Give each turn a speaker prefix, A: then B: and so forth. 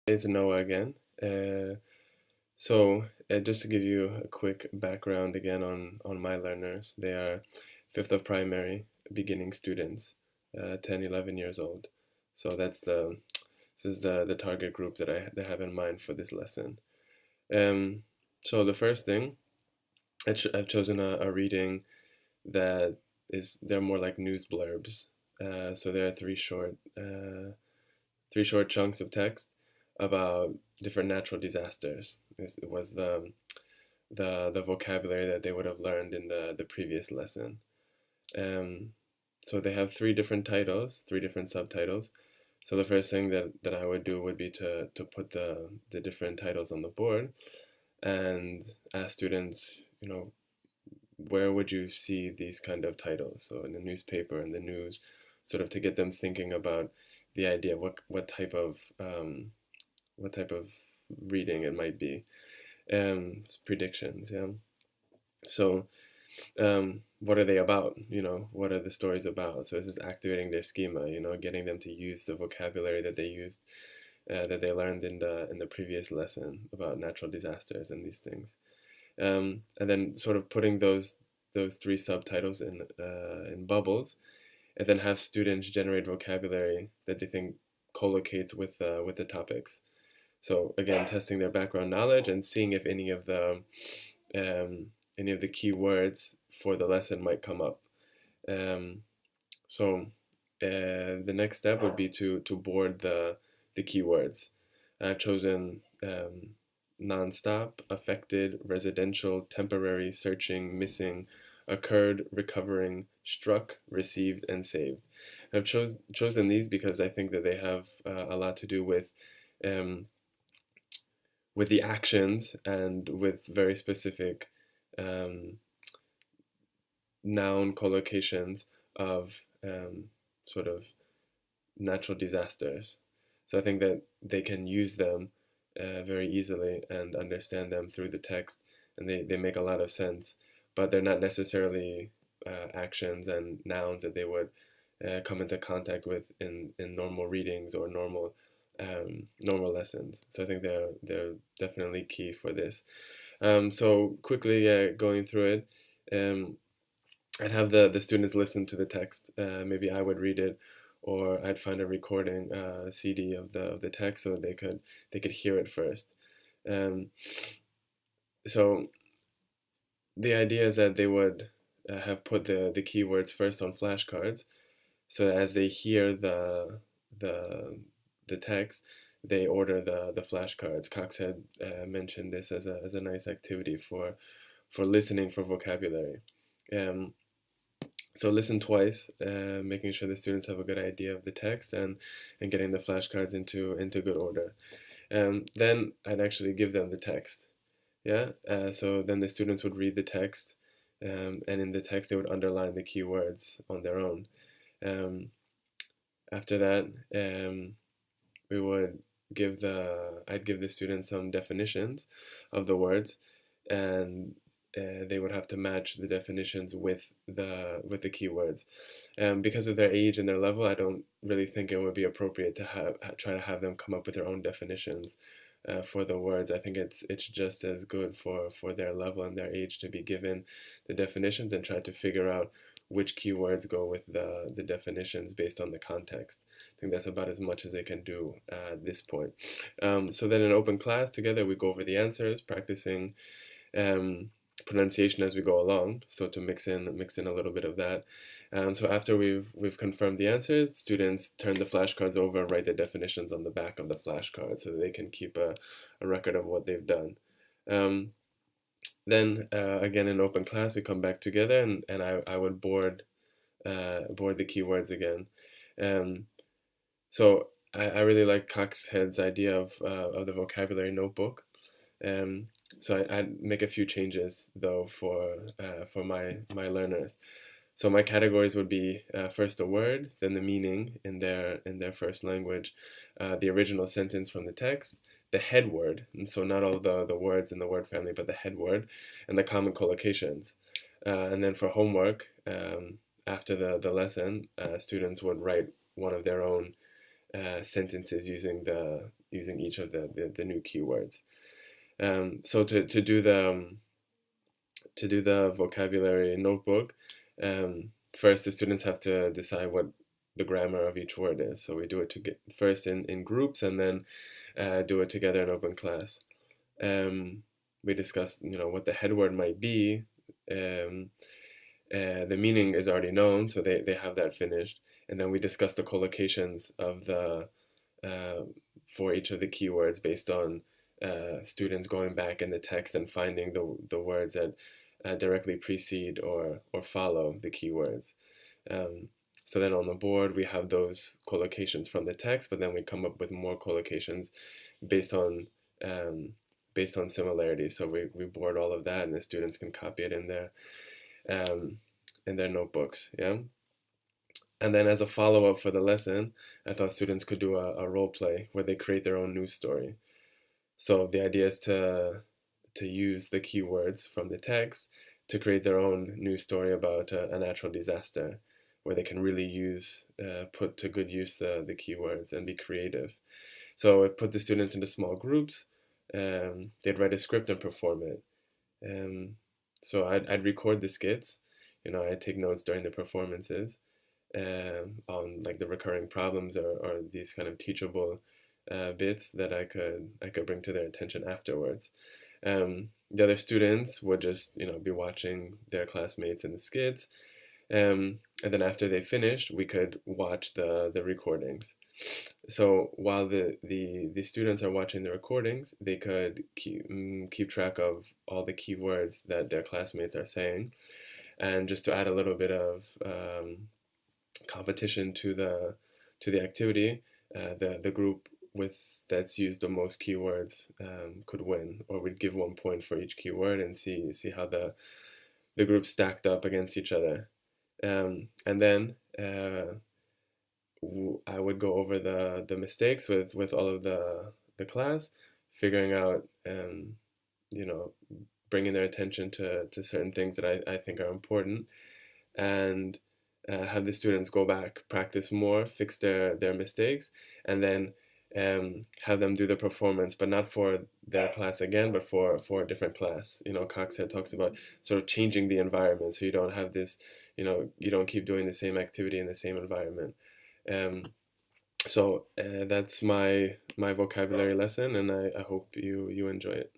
A: It's Noah again. Just to give you a quick background again on my learners, they are fifth of primary beginning students, 10, 11 years old. So this is the target group that I have in mind for this lesson. Um, so the first thing, I've chosen a reading that they're more like news blurbs. So there are three short chunks of text about different natural disasters. It was the vocabulary that they would have learned in the previous lesson. Um, so they have three different titles, three different subtitles. So the first thing that I would do would be to put the different titles on the board and ask students, where would you see these kind of titles? So in the newspaper, in the news, sort of to get them thinking about the idea of what type of reading it might be. Predictions, yeah. So, what are they about? What are the stories about? So this is activating their schema. Getting them to use the vocabulary that they used, that they learned in the previous lesson about natural disasters and these things. And then sort of putting those three subtitles in bubbles, and then have students generate vocabulary that they think collocates with the topics. So again, testing their background knowledge and seeing if any of the key words for the lesson might come up. Um, the next step would be to board the keywords. I've chosen nonstop, affected, residential, temporary, searching, missing, occurred, recovering, struck, received, and saved. I've chosen these because I think that they have a lot to do um, with the actions and with very specific um, noun collocations of sort of natural disasters. So I think that they can use them very easily and understand them through the text, and they make a lot of sense, but they're not necessarily actions and nouns that they would come into contact with in normal readings or normal lessons. So I think they're definitely key for this. So quickly going through it, um, I'd have the students listen to the text. Maybe I would read it, or I'd find a recording CD of the text so that they could hear it first. Um, so the idea is that they would have put the keywords first on flashcards, so that as they hear the the text, they order the flashcards. Cox had mentioned this as a nice activity for listening for vocabulary. Um, so listen twice, making sure the students have a good idea of the text and getting the flashcards into good order. Then I'd actually give them the text. Yeah. So then the students would read the text, and in the text they would underline the keywords on their own. Um, After that, we would I'd give the students some definitions of the words, and they would have to match the definitions with the keywords. Because of their age and their level, I don't really think it would be appropriate to try to have them come up with their own definitions for the words. I think it's just as good for their level and their age to be given the definitions and try to figure out which keywords go with the definitions based on the context. I think that's about as much as they can do at this point. So then in open class together, we go over the answers, practicing um, pronunciation as we go along. So to mix in a little bit of that. So after we've confirmed the answers, students turn the flashcards over, write the definitions on the back of the flashcard so that they can keep a record of what they've done. Um, then again in open class, we come back together and I would board the keywords again. Um, so I really like Coxhead's idea of the vocabulary notebook. Um, so I'd make a few changes though for my learners. So my categories would be first a word, then the meaning in their first language, the original sentence from the text, the head word, and so not all the words in the word family, but the head word, and the common collocations. And then for homework, after the lesson, students would write one of their own sentences using each of the new keywords. So to do the vocabulary notebook, first the students have to decide what the grammar of each word is. So we do it first in groups, and then do it together in open class. We discuss, what the head word might be. Um, the meaning is already known, so they have that finished. And then we discuss the collocations of uh, for each of the keywords based on students going back in the text and finding the words that directly precede or follow the keywords. Um, so then on the board we have those collocations from the text, but then we come up with more collocations based on based on similarities. So we board all of that, and the students can copy it um, in their notebooks. Yeah. And then as a follow-up for the lesson, I thought students could do a role play where they create their own news story. So the idea is to use the keywords from the text to create their own news story about a natural disaster, where they can really put to good use the keywords and be creative. So I put the students into small groups. They'd write a script and perform it. Um, so I'd record the skits. I'd take notes during the performances on like the recurring problems or these kind of teachable bits that I could bring to their attention afterwards. The other students would just be watching their classmates in the skits, and then after they finished, we could watch the recordings. So while the students are watching the recordings, they could keep track of all the keywords that their classmates are saying. And just to add a little bit of competition to the activity, the group that's used the most keywords could win, or we'd give 1 point for each keyword and see how the group stacked up against each other. And then I would go over the mistakes with all of the class, figuring out, you know, bringing their attention to certain things that I think are important, and have the students go back, practice more, fix their mistakes, and then have them do the performance, but not for their class again, but for a different class. Coxhead talks about sort of changing the environment, so you don't have this, you don't keep doing the same activity in the same environment. Um, so that's my vocabulary lesson, and I hope you enjoy it.